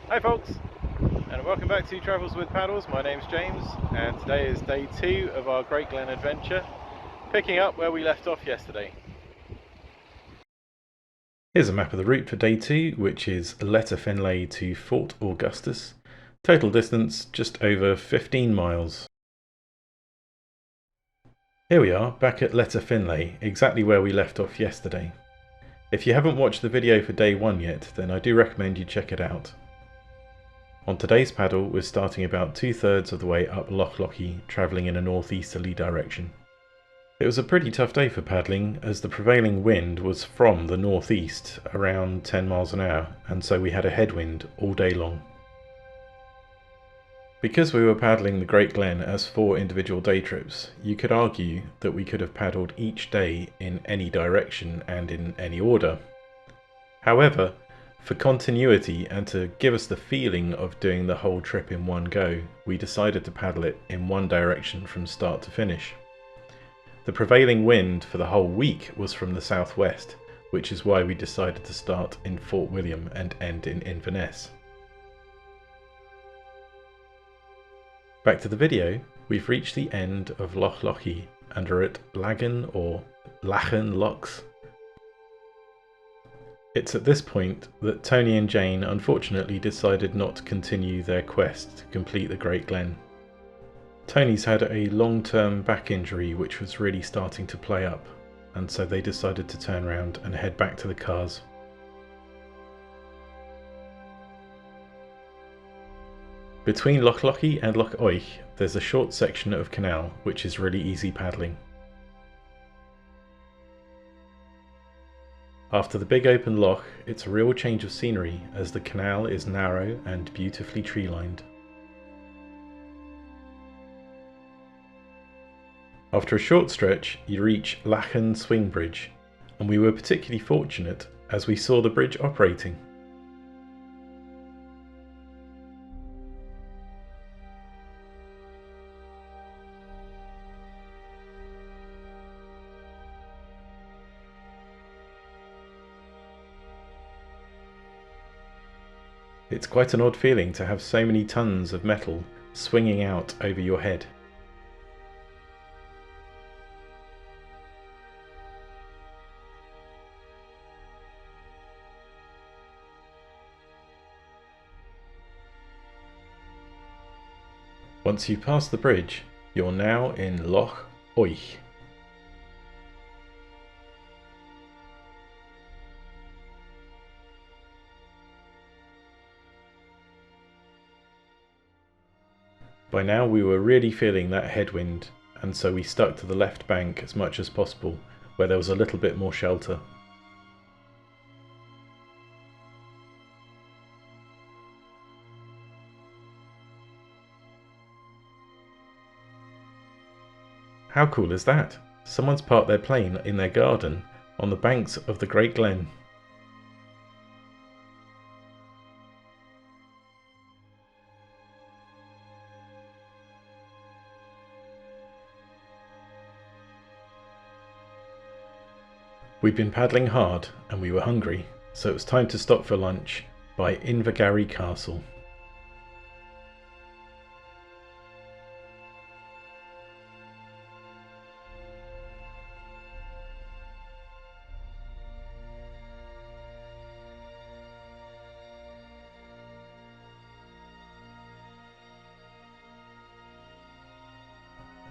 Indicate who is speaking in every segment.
Speaker 1: Hi folks, and welcome back to Travels with Paddles. My name's James, and today is day 2 of our Great Glen adventure, picking up where we left off yesterday.
Speaker 2: Here's a map of the route for day 2, which is Letter Finlay to Fort Augustus. Total distance just over 15 miles. Here we are, back at Letter Finlay, exactly where we left off yesterday. If you haven't watched the video for day 1 yet, then I do recommend you check it out. On today's paddle, we're starting about 2/3 of the way up Loch Lochy, travelling in a northeasterly direction. It was a pretty tough day for paddling, as the prevailing wind was from the northeast, around 10 miles an hour, and so we had a headwind all day long. Because we were paddling the Great Glen as 4 individual day trips, you could argue that we could have paddled each day in any direction and in any order. However, for continuity and to give us the feeling of doing the whole trip in one go, we decided to paddle it in one direction from start to finish. The prevailing wind for the whole week was from the southwest, which is why we decided to start in Fort William and end in Inverness. Back to the video, we've reached the end of Loch Lochy and are at Lagan or Lachen Lochs. It's at this point that Tony and Jane unfortunately decided not to continue their quest to complete the Great Glen. Tony's had a long-term back injury which was really starting to play up, and so they decided to turn around and head back to the cars. Between Loch Lochy and Loch Oich, there's a short section of canal which is really easy paddling. After the big open loch, it's a real change of scenery as the canal is narrow and beautifully tree-lined. After a short stretch, you reach Lachen Swing Bridge, and we were particularly fortunate as we saw the bridge operating. It's quite an odd feeling to have so many tons of metal swinging out over your head. Once you've passed the bridge, you're now in Loch Oich. By now we were really feeling that headwind, and so we stuck to the left bank as much as possible, where there was a little bit more shelter. How cool is that? Someone's parked their plane in their garden on the banks of the Great Glen. We'd been paddling hard and we were hungry, so it was time to stop for lunch by Invergarry Castle.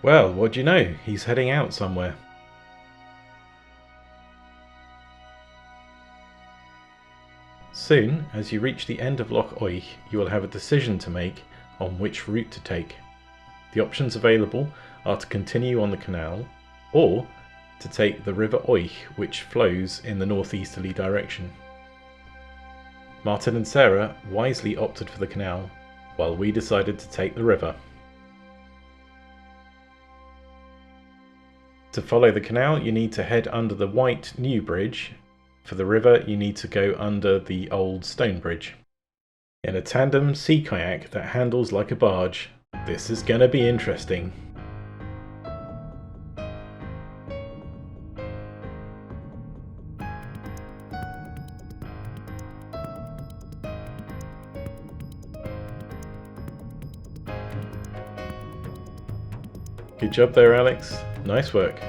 Speaker 2: Well, what do you know? He's heading out somewhere. Soon, as you reach the end of Loch Oich, you will have a decision to make on which route to take. The options available are to continue on the canal, or to take the River Oich, which flows in the northeasterly direction. Martin and Sarah wisely opted for the canal, while we decided to take the river. To follow the canal, you need to head under the white new bridge. For the river, you need to go under the old stone bridge. In a tandem sea kayak that handles like a barge, this is gonna be interesting. Good job there, Alex. Nice work.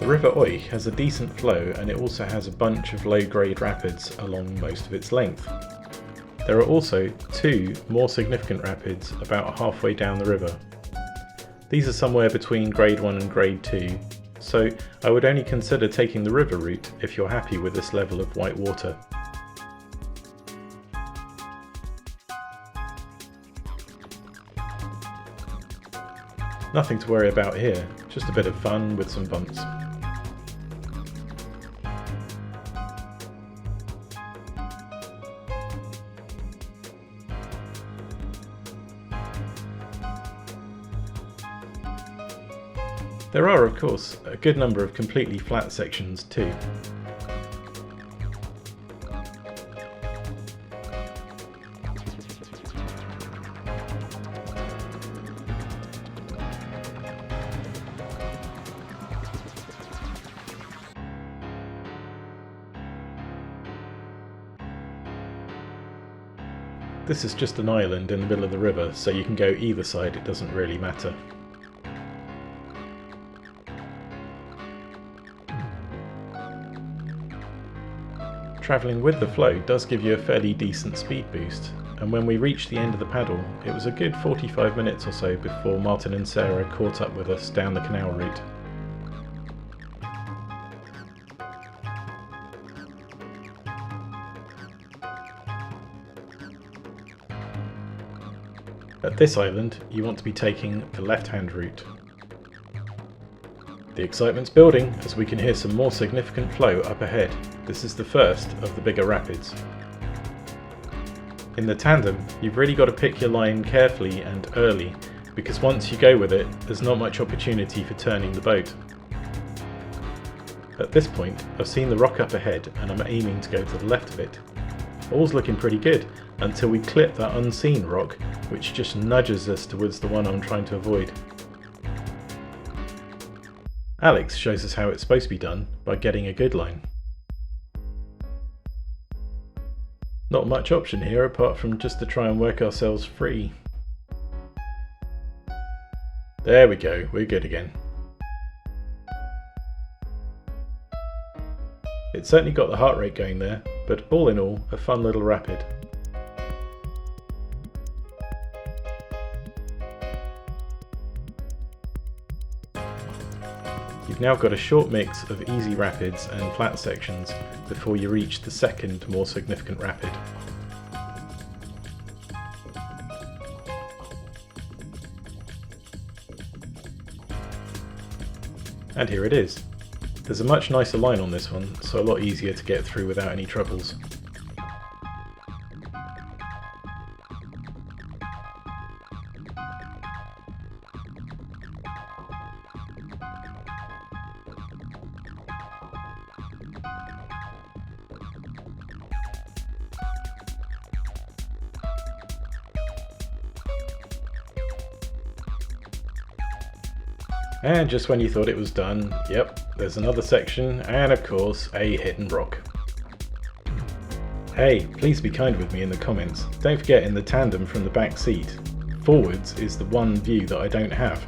Speaker 2: The River Oich has a decent flow, and it also has a bunch of low-grade rapids along most of its length. There are also 2 more significant rapids about halfway down the river. These are somewhere between grade 1 and grade 2, so I would only consider taking the river route if you're happy with this level of white water. Nothing to worry about here, just a bit of fun with some bumps. There are, of course, a good number of completely flat sections too. This is just an island in the middle of the river, so you can go either side, it doesn't really matter. Travelling with the flow does give you a fairly decent speed boost, and when we reached the end of the paddle, it was a good 45 minutes or so before Martin and Sarah caught up with us down the canal route. At this island, you want to be taking the left-hand route. The excitement's building as we can hear some more significant flow up ahead. This is the first of the bigger rapids. In the tandem, you've really got to pick your line carefully and early, because once you go with it, there's not much opportunity for turning the boat. At this point, I've seen the rock up ahead and I'm aiming to go to the left of it. All's looking pretty good until we clip that unseen rock, which just nudges us towards the one I'm trying to avoid. Alex shows us how it's supposed to be done by getting a good line. Not much option here apart from just to try and work ourselves free. There we go, we're good again. It certainly got the heart rate going there, but all in all, a fun little rapid. You've now got a short mix of easy rapids and flat sections before you reach the second more significant rapid. And here it is. There's a much nicer line on this one, so a lot easier to get through without any troubles. And just when you thought it was done, yep, there's another section, and of course, a hidden rock. Hey, please be kind with me in the comments. Don't forget, in the tandem from the back seat, forwards is the one view that I don't have.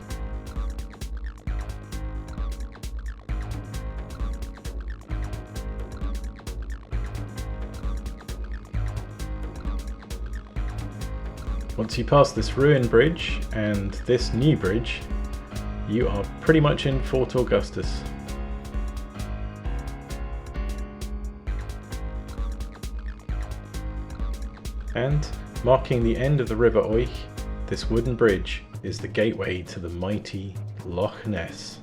Speaker 2: Once you pass this ruined bridge and this new bridge, you are pretty much in Fort Augustus. And marking the end of the River Oich, this wooden bridge is the gateway to the mighty Loch Ness.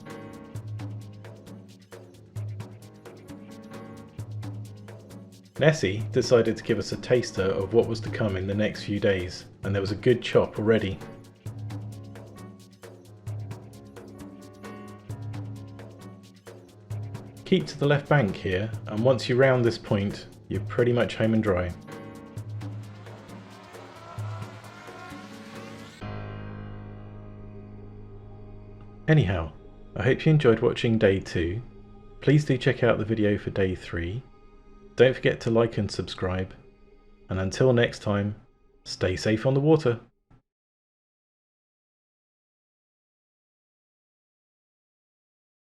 Speaker 2: Nessie decided to give us a taster of what was to come in the next few days, and there was a good chop already. Keep to the left bank here, and once you round this point, you're pretty much home and dry. Anyhow, I hope you enjoyed watching day 2. Please do check out the video for day 3. Don't forget to like and subscribe, And until next time, stay safe on the water.